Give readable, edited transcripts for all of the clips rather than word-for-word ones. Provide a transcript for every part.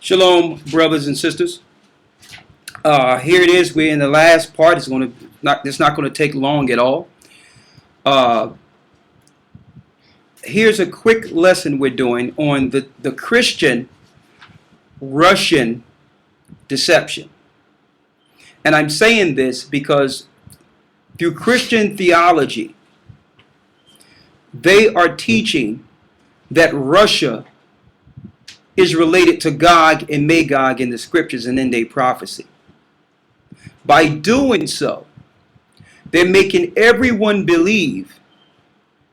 Shalom, brothers and sisters. Here it is. We're in the last part. It's not going to take long at all. Here's a quick lesson we're doing on the Christian Russian deception. And I'm saying this because through Christian theology, they are teaching that Russia is related to Gog and Magog in the scriptures and in their prophecy. By doing so, they're making everyone believe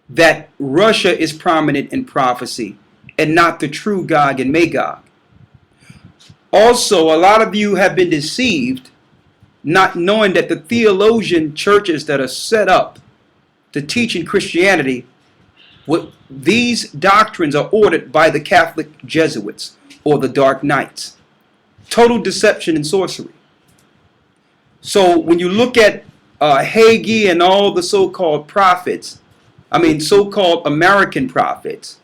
that Russia is prominent in prophecy and not the true Gog and Magog. Also, a lot of you have been deceived, not knowing that the theologian churches that are set up to teach in Christianity, these doctrines are ordered by the Catholic Jesuits or the Dark Knights. Total deception and sorcery. So when you look at Hagee and all the so-called prophets, so-called American prophets,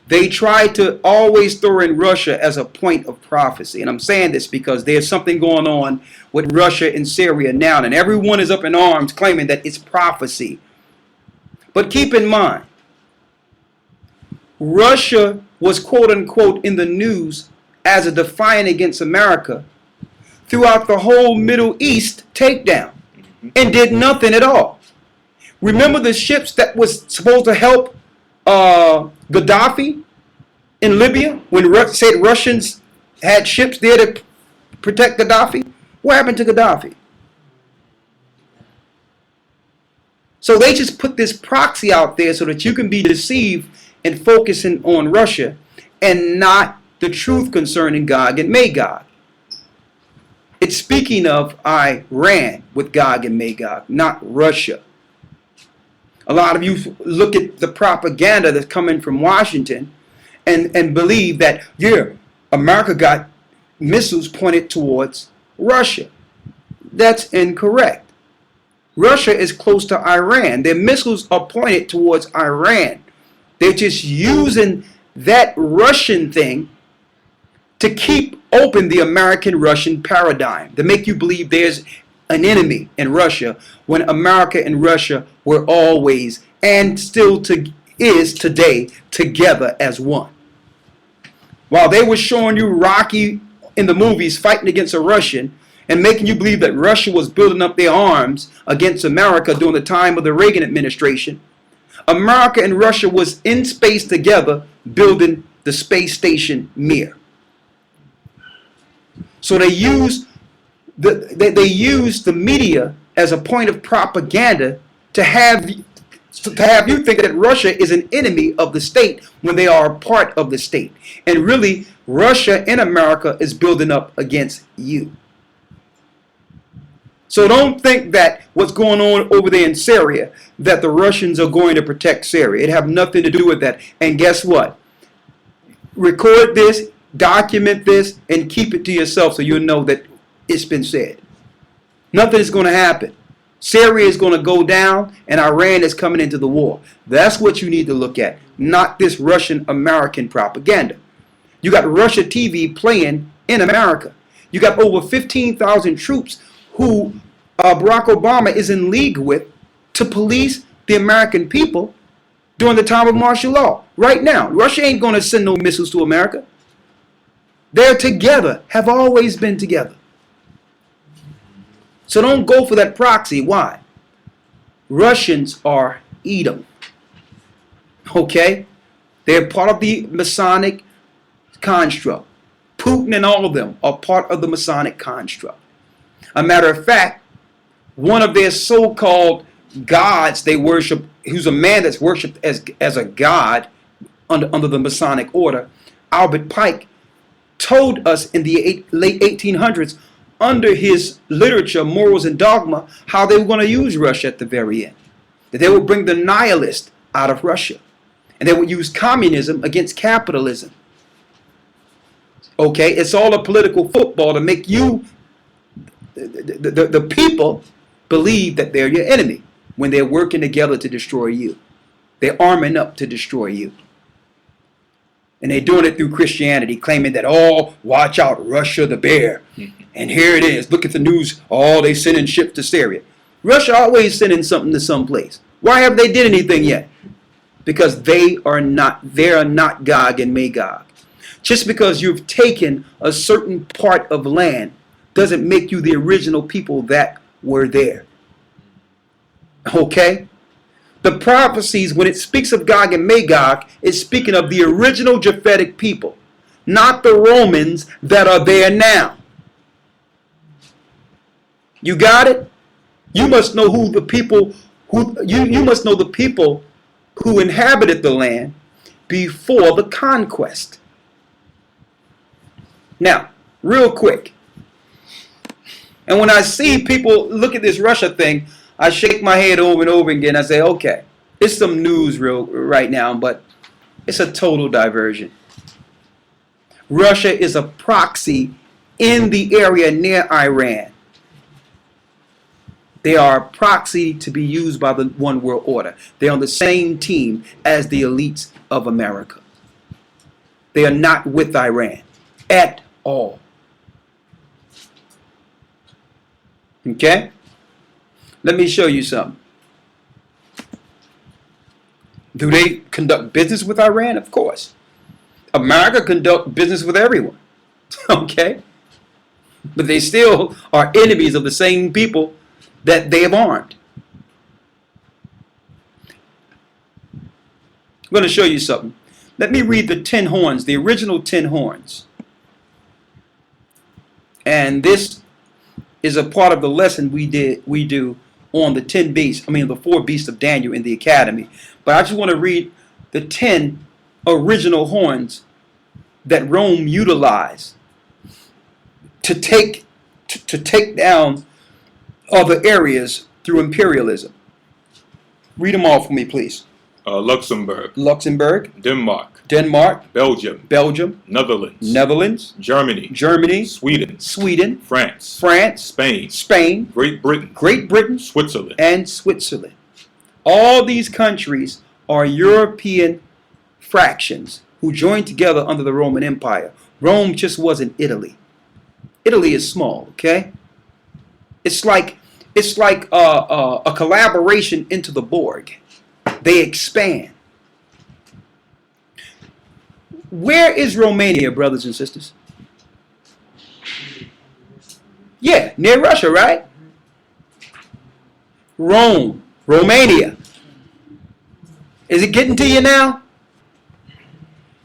they try to always throw in Russia as a point of prophecy. And I'm saying this because there's something going on with Russia and Syria now, and everyone is up in arms claiming that it's prophecy. But keep in mind, Russia was quote-unquote in the news as a defiant against America throughout the whole Middle East takedown and did nothing at all. Remember the ships that was supposed to help Gaddafi in Libya when said Russians had ships there to protect Gaddafi? What happened to Gaddafi? So they just put this proxy out there so that you can be deceived and focusing on Russia and not the truth concerning Gog and Magog. It's speaking of Iran with Gog and Magog, not Russia. A lot of you look at the propaganda that's coming from Washington and believe that, America got missiles pointed towards Russia. That's incorrect. Russia is close to Iran. Their missiles are pointed towards Iran. They're just using that Russian thing to keep open the American-Russian paradigm, to make you believe there's an enemy in Russia when America and Russia were always and still is today together as one. While they were showing you Rocky in the movies fighting against a Russian, and making you believe that Russia was building up their arms against America during the time of the Reagan administration, America and Russia was in space together building the space station Mir. So they used the media as a point of propaganda to have you think that Russia is an enemy of the state when they are a part of the state. And really, Russia and America is building up against you. So don't think that what's going on over there in Syria, that the Russians are going to protect Syria. It have nothing to do with that. And guess what? Record this, document this, and keep it to yourself so you'll know that it's been said. Nothing is going to happen. Syria is going to go down, and Iran is coming into the war. That's what you need to look at, not this Russian-American propaganda. You got Russia TV playing in America. You got over 15,000 troops who Barack Obama is in league with to police the American people during the time of martial law. Right now, Russia ain't going to send no missiles to America. They're together, have always been together. So don't go for that proxy. Why? Russians are Edom. Okay? They're part of the Masonic construct. Putin and all of them are part of the Masonic construct. A matter of fact, one of their so-called gods they worship, who's a man that's worshipped as a god under the Masonic order, Albert Pike, told us in the late 1800s, under his literature, Morals and Dogma, how they were going to use Russia at the very end. That they would bring the nihilist out of Russia. And they would use communism against capitalism. Okay, it's all a political football to make you, the people, believe that they're your enemy when they're working together to destroy you. They're arming up to destroy you. And they're doing it through Christianity, claiming that, oh, watch out, Russia the bear. And here it is. Look at the news. Oh, they sending ships to Syria. Russia always sending something to some place. Why have they did anything yet? Because they are not Gog and Magog. Just because you've taken a certain part of land doesn't make you the original people that were there. Okay? The prophecies, when it speaks of Gog and Magog, it's speaking of the original Japhetic people, not the Romans that are there now. You got it? You must know who the people you must know the people who inhabited the land before the conquest. Now, real quick. And when I see people look at this Russia thing, I shake my head over and over again. I say, okay, it's some news right now, but it's a total diversion. Russia is a proxy in the area near Iran. They are a proxy to be used by the One World Order. They're on the same team as the elites of America. They are not with Iran at all. Okay? Let me show you something. Do they conduct business with Iran? Of course. America conducts business with everyone. Okay? But they still are enemies of the same people that they have armed. I'm going to show you something. Let me read the 10 horns, the original 10 horns. And this is a part of the lesson we do on the 10 beasts, the 4 beasts of Daniel in the academy. But I just want to read the 10 original horns that Rome utilized to take down other areas through imperialism. Read them all for me, please. Luxembourg, Denmark, Belgium, Netherlands, Germany, Sweden, France, Spain, Great Britain, Switzerland, and Switzerland. All these countries are European fractions who joined together under the Roman Empire. Rome just wasn't Italy. Italy is small, okay? It's like a collaboration into the Borg. They expand. Where is Romania, brothers and sisters? Yeah, near Russia, right? Romania. Is it getting to you now?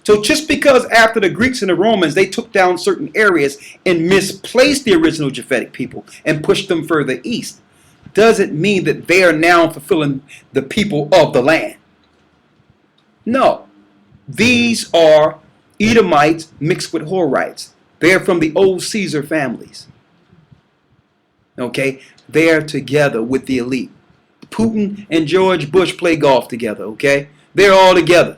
So just because after the Greeks and the Romans, they took down certain areas and misplaced the original Japhetic people and pushed them further east, doesn't mean that they are now fulfilling the people of the land. No. These are Edomites mixed with Horites. They're from the old Caesar families. Okay? They're together with the elite. Putin and George Bush play golf together, okay? They're all together.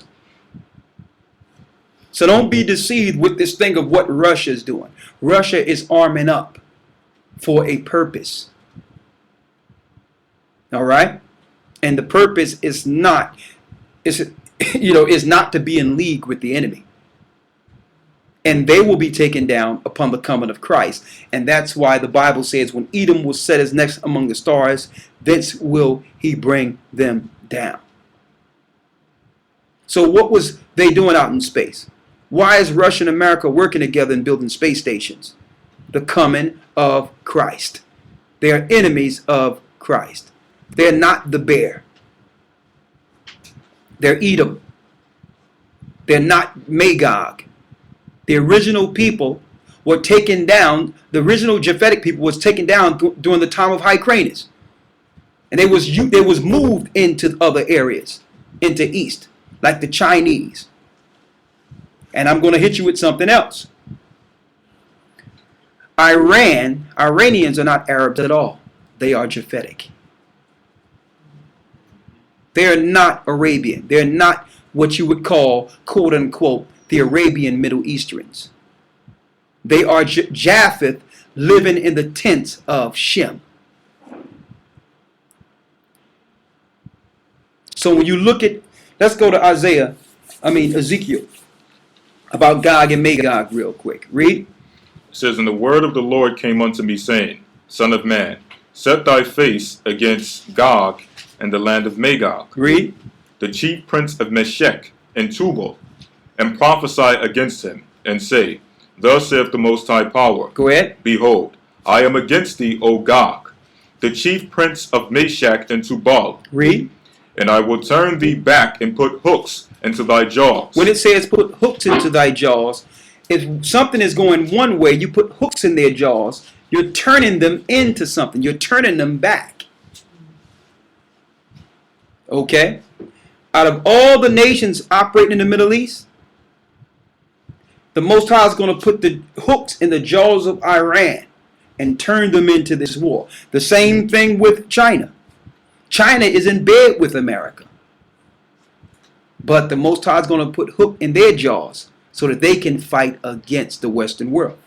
So don't be deceived with this thing of what Russia is doing. Russia is arming up for a purpose. All right? And the purpose is not to be in league with the enemy. And they will be taken down upon the coming of Christ. And that's why the Bible says when Edom will set his necks among the stars, thence will he bring them down. So what was they doing out in space? Why is Russia and America working together and building space stations? The coming of Christ. They are enemies of Christ. They're not the bear. They're Edom. They're not Magog. The original people were taken down. The original Japhetic people was taken down during the time of Hyrcanus. And they was moved into other areas, into east, like the Chinese. And I'm going to hit you with something else. Iranians are not Arabs at all. They are Japhetic. They're not Arabian. They're not what you would call, quote unquote, the Arabian Middle Easterns. They are Japheth living in the tents of Shem. So when you look at, let's go to Ezekiel. about Gog and Magog real quick. Read. It says, "And the word of the Lord came unto me, saying, Son of man, set thy face against Gog and the land of Magog, Read. the chief prince of Meshech and Tubal, and prophesy against him, and say, Thus saith the Most High Power, Go ahead. Behold, I am against thee, O Gog, the chief prince of Meshech and Tubal, Read. and I will turn thee back and put hooks into thy jaws." When it says put hooks into thy jaws, if something is going one way, you put hooks in their jaws, you're turning them into something. You're turning them back. Okay? Out of all the nations operating in the Middle East, the Most High is going to put the hooks in the jaws of Iran and turn them into this war. The same thing with China. China is in bed with America. But the Most High is going to put hook in their jaws so that they can fight against the Western world.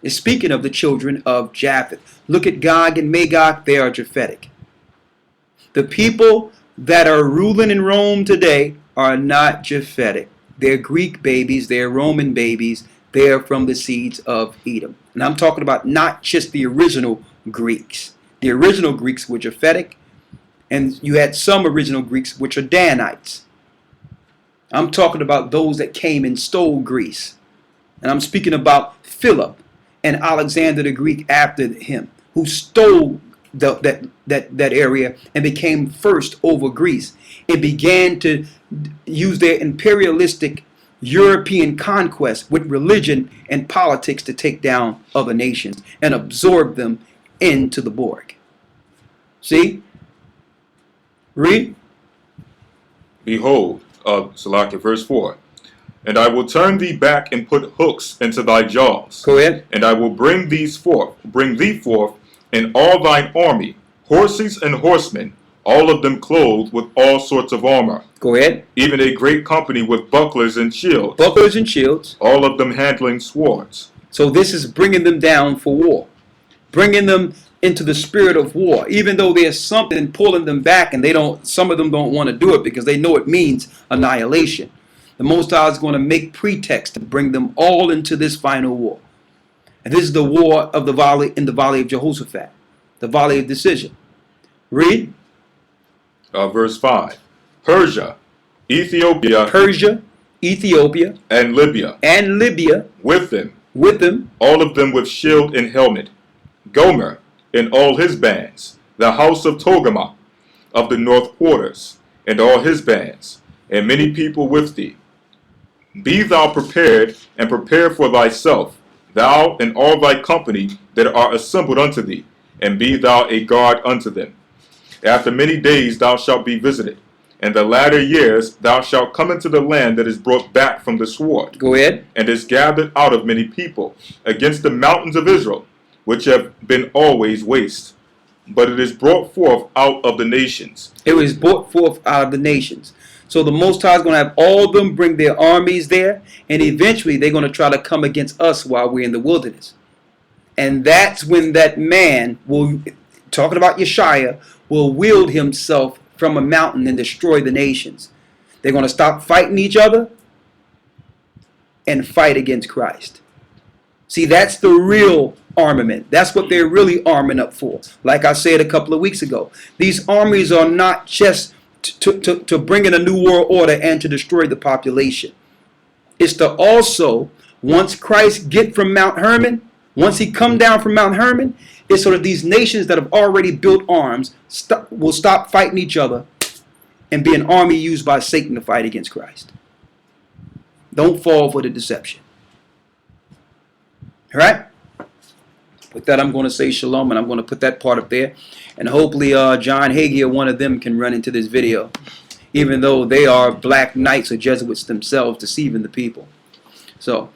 It's speaking of the children of Japheth. Look at Gog and Magog, they are Japhetic. The people that are ruling in Rome today are not Japhetic. They're Greek babies, they're Roman babies, they're from the seeds of Edom. And I'm talking about not just the original Greeks. The original Greeks were Japhetic, and you had some original Greeks which are Danites. I'm talking about those that came and stole Greece. And I'm speaking about Philip and Alexander the Greek after him, who stole that area and became first over Greece. It began to use their imperialistic European conquest with religion and politics to take down other nations and absorb them into the Borg. See? Read. Behold, Salakia, verse 4, "And I will turn thee back and put hooks into thy jaws. Go ahead. And I will bring thee forth, in all thine army, horses and horsemen, all of them clothed with all sorts of armor. Go ahead. Even a great company with bucklers and shields. Bucklers and shields. All of them handling swords." So this is bringing them down for war. Bringing them into the spirit of war. Even though there's something pulling them back and some of them don't want to do it because they know it means annihilation. The Most High is going to make pretext to bring them all into this final war. And this is the war of the valley, in the valley of Jehoshaphat. The valley of decision. Read. Verse 5. "Persia, Ethiopia, and Libya, with them, all of them with shield and helmet. Gomer and all his bands, the house of Togarmah of the north quarters, and all his bands, and many people with thee. Be thou prepared, and prepare for thyself, thou and all thy company that are assembled unto thee, and be thou a guard unto them. After many days thou shalt be visited, and the latter years thou shalt come into the land that is brought back from the sword. Go ahead. And is gathered out of many people, against the mountains of Israel, which have been always waste. But it is brought forth out of the nations." It was brought forth out of the nations. So the Most High is going to have all of them bring their armies there, and eventually they're going to try to come against us while we're in the wilderness. And that's when that man will, talking about Yeshua, will wield himself from a mountain and destroy the nations. They're going to stop fighting each other and fight against Christ. See, that's the real armament. That's what they're really arming up for. Like I said a couple of weeks ago, these armies are not just to bring in a new world order and to destroy the population. It's to also, once Christ get from Mount Hermon, once he come down from Mount Hermon, it's so that these nations that have already built arms will stop fighting each other and be an army used by Satan to fight against Christ. Don't fall for the deception. All right? With that, I'm going to say shalom, and I'm going to put that part up there. And hopefully John Hagee or one of them can run into this video, even though they are black knights or Jesuits themselves deceiving the people. So